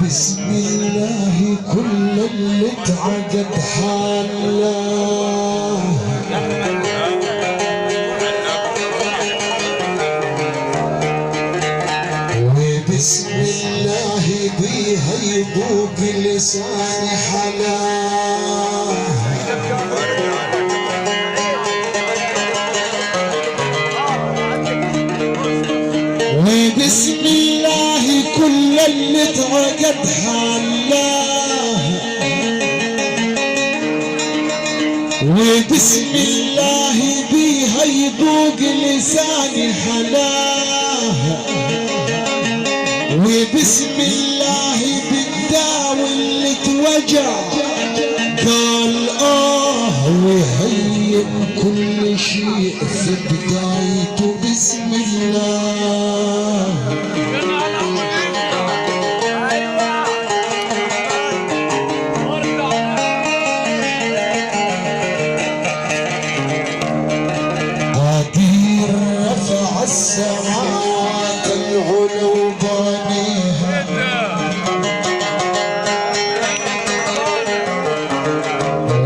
وبسم الله كل اللي اتعقد حاله، وبسم الله بيها يذوق لساني حلاه، وبسم الله كل اللي اتعقد حلاه، وبسم الله بيها يذوق لساني حلاه، وبسم الله بالداوي اللي توجع قال ويهين كل شيء في بدايته بسم الله. قدير رفع السماوات العلو بانيها،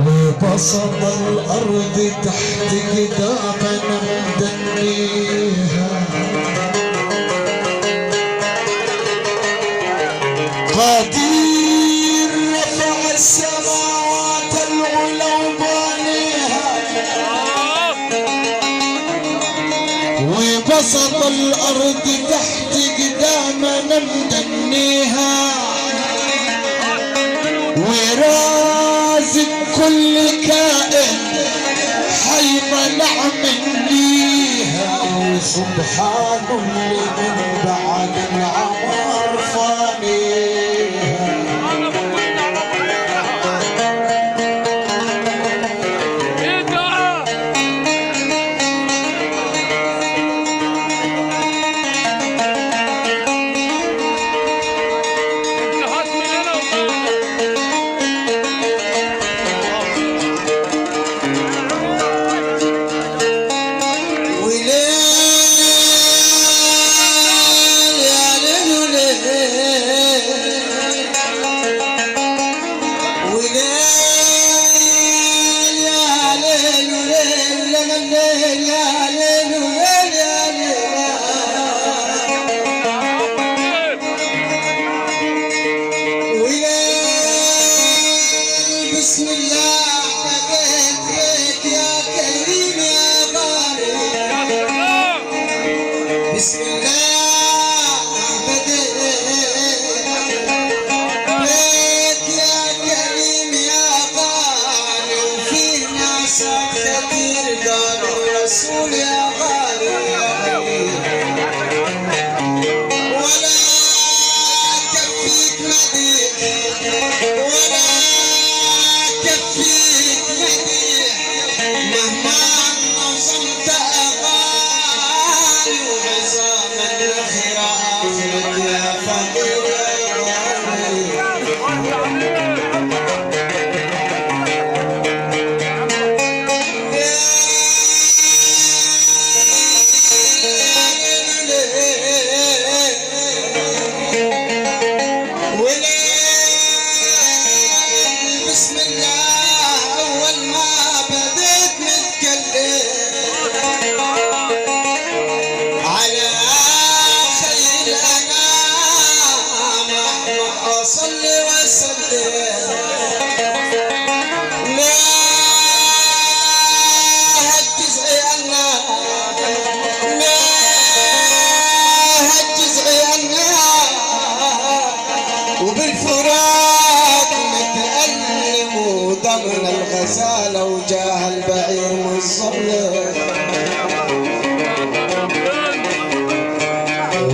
وبسط الارض تحت قدامنا مدنيها، قدير رفع السماوات العلو بانيها، وبسط الارض تحت قدامنا مدنيها، ورازق كل كائن حي منع من ليها، وسبحان اللي من بعد العمر فانيها. بسم الله بديت بيك يا كريم يا باري، بسم الله بديت بيك يا كريم يا باري، وفي ناس كثير قالوا رسول يا غالي، ولا كفيك مديح ولا كفيك مديح، مهما نظمت أغاني، وعظام الآخرة آخرك يا فقير بسم الله أول ما بديت نتكلم على خير الأنام، أصلي وأسلم لا هالجزء أنا لا هالجزء أنا، وبالفراق متألم ودمنا الغزالة وجاه البعير مصلي،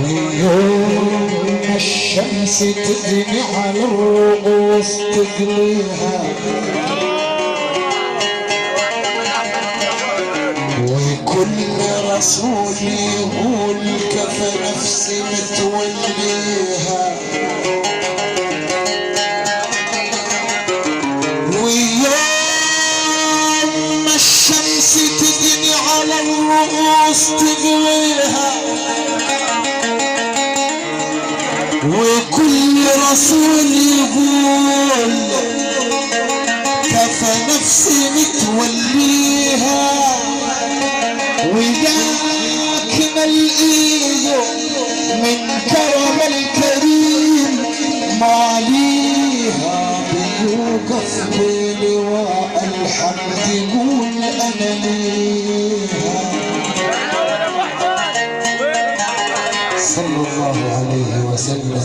ويوم الشمس تدني على الرؤوس تقليها، وكل رسول يقول كفى نفسي متوليها، ويوم الشمس تدني على الرؤوس تقليها، وكل كل رسول يقول كفى نفسي متوليها وذاك ملقيه من كرم الكريم ماليها بيوقف بلواء الحمد يقول انا ليها صلى الله عليه وسلم.